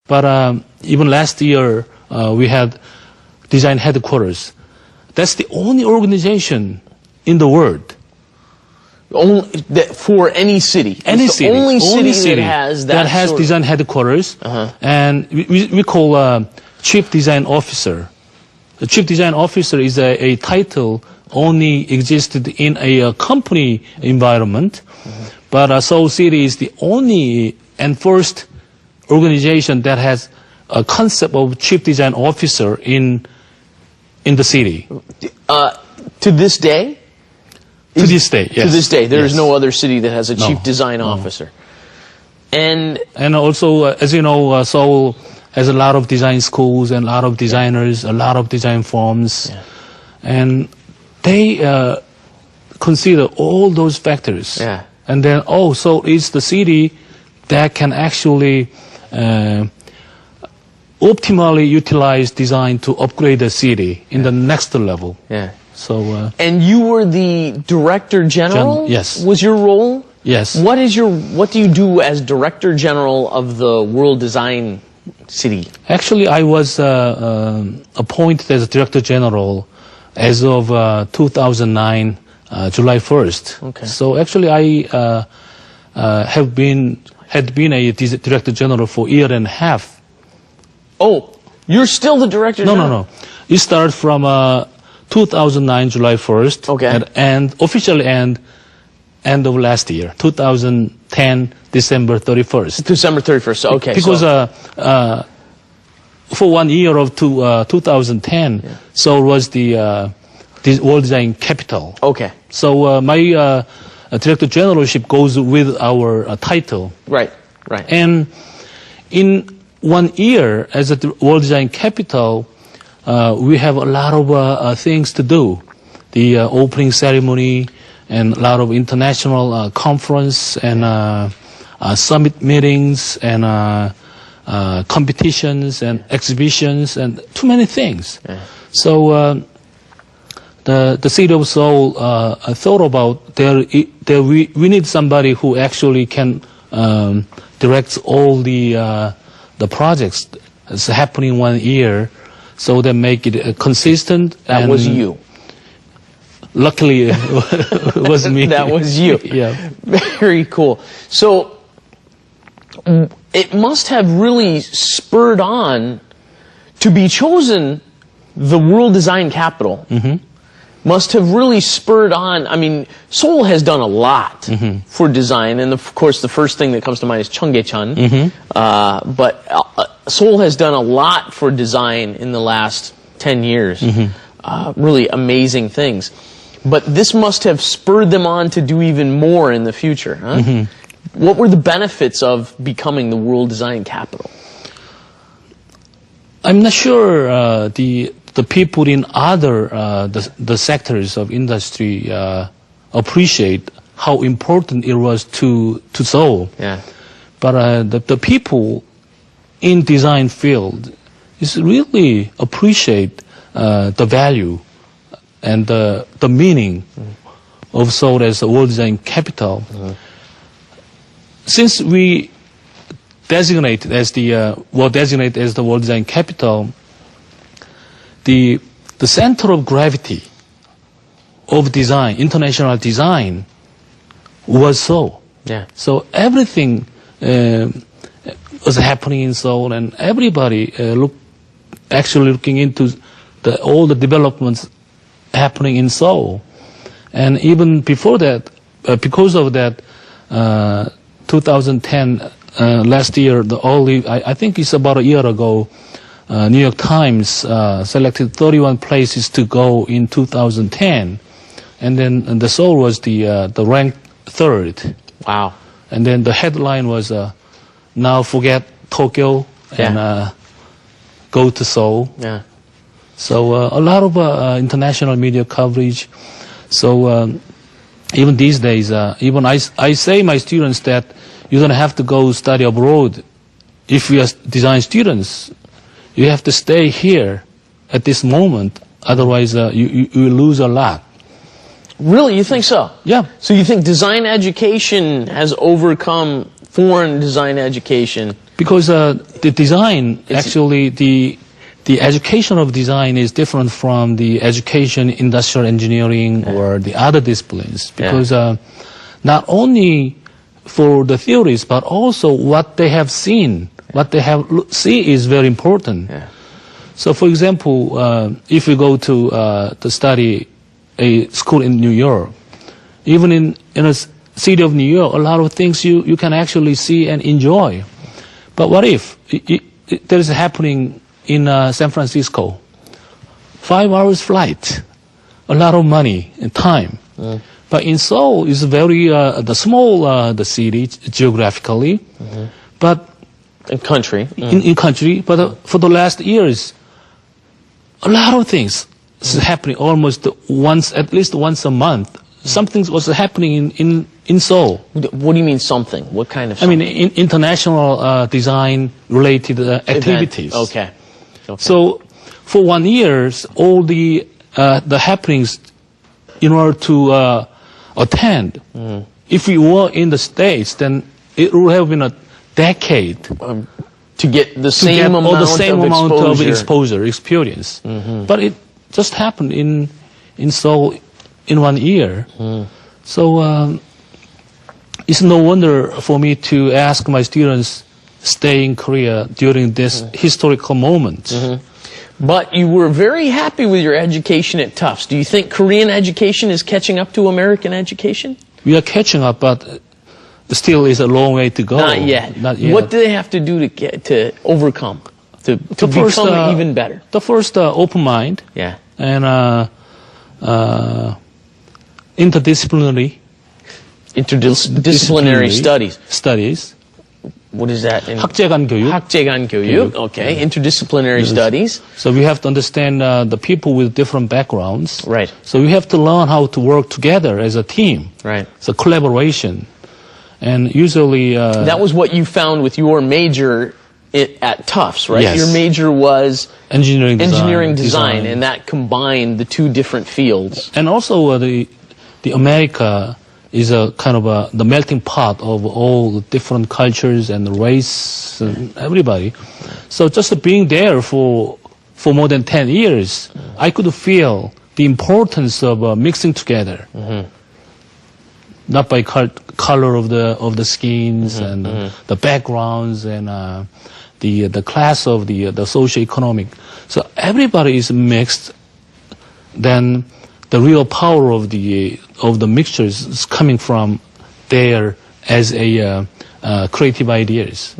But even last year, we had design headquarters. That's the only organization in the world. Only for any city. Any city. The only city that has design headquarters. And we call Chief Design Officer. The Chief Design Officer is a title only existed in a company environment. But Seoul City is the only and first organization that has a concept of Chief Design Officer in the city. To this day? To this day, yes. To this day, there is no other city that has a chief design officer. And also, as you know, Seoul has a lot of design schools and a lot of designers, a lot of design firms. Yeah. And they consider all those factors. Yeah. And then, so it's the city that can actually optimally utilize design to upgrade the city in the next level. Yeah. So, and you were the Director General? Yes. Was your role? Yes. What do you do as Director General of the World Design City? Actually, I was appointed as Director General as of 2009, July 1st. Okay. So actually, I had been a Director General for a year and a half. Oh, you're still the Director General? No. It started from 2009, July 1st. Okay. And officially end of last year, 2010, December 31st. December 31st, okay. Because for 1 year of 2010, Seoul was the World Design Capital. Okay. So my Director Generalship goes with our title. Right. And in 1 year as a World Design Capital, we have a lot of things to do. The opening ceremony and a lot of international conference and summit meetings and competitions and exhibitions and too many things. Yeah. So the city of Seoul thought about we need somebody who actually can direct all the projects that's happening in 1 year, so they make it consistent. That was you. Luckily, it was me. That was you. Yeah. Very cool. So it must have really spurred on to be chosen the World Design Capital. Mm-hmm. Must have really spurred on. I mean, Seoul has done a lot for design, and of course, the first thing that comes to mind is Cheonggyecheon. But Seoul has done a lot for design in the last 10 years. Really amazing things. But this must have spurred them on to do even more in the future. Huh? What were the benefits of becoming the World Design Capital? I'm not sure the people in other the sectors of industry appreciate how important it was to Seoul. Yeah. But the people in design field is really appreciate the value and the meaning of Seoul as a World Design Capital. Since we designated as the World Design Capital, the center of gravity of design, international design, was Seoul. Yeah. So everything was happening in Seoul, and everybody actually looking into all the developments happening in Seoul. And even before that, because of that, 2010, last year, I think it's about a year ago, New York Times selected 31 places to go in 2010, and then the Seoul was the ranked third. Wow! And then the headline was, "Now forget Tokyo and go to Seoul." Yeah. So a lot of international media coverage. So even these days, even I say my students that you don't have to go study abroad. If you are design students, you have to stay here at this moment. Otherwise, you lose a lot. Really? You think so? Yeah. So you think design education has overcome foreign design education Because the design, actually, the education of design is different from the education industrial engineering or the other disciplines. Because not only for the theories, but also what they have seen, what they have see is very important. So, for example, if you go to study a school in New York, even in a city of New York, a lot of things you can actually see and enjoy. But what if there is happening in San Francisco? 5 hours flight, a lot of money and time. But in Seoul, it's very the small the city geographically, but in country. In country. But for the last years, a lot of things is happening almost at least once a month. Something was happening in Seoul. What do you mean something? What kind of I something? mean, international design-related activities. Okay. So, for 1 year, all the happenings in order to attend, if we were in the States, then it would have been a decade to get the same amount of exposure, experience. But it just happened in Seoul in 1 year. So it's no wonder for me to ask my students stay in Korea during this historical moment. But you were very happy with your education at Tufts. Do you think Korean education is catching up to American education? We are catching up, but still is a long way to go. Not yet. Not yet. What do they have to do to overcome, to become even better? The first, open mind. Yeah. And interdisciplinary studies. What is that? 학제간 교육. 학제간 교육. Okay. Interdisciplinary studies. So we have to understand the people with different backgrounds. Right. So we have to learn how to work together as a team. Right. So collaboration. And usually... that was what you found with your major at Tufts, right? Yes. Your major was engineering design, and that combined the two different fields. And also the America is a kind of the melting pot of all the different cultures and the race and everybody. So just being there for more than 10 years, I could feel the importance of mixing together. Not by color of the skins and the backgrounds and the class of the socio-economic. So everybody is mixed. Then the real power of the mixtures is coming from there as a creative ideas.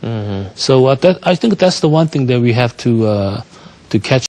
So I think that's the one thing that we have to catch.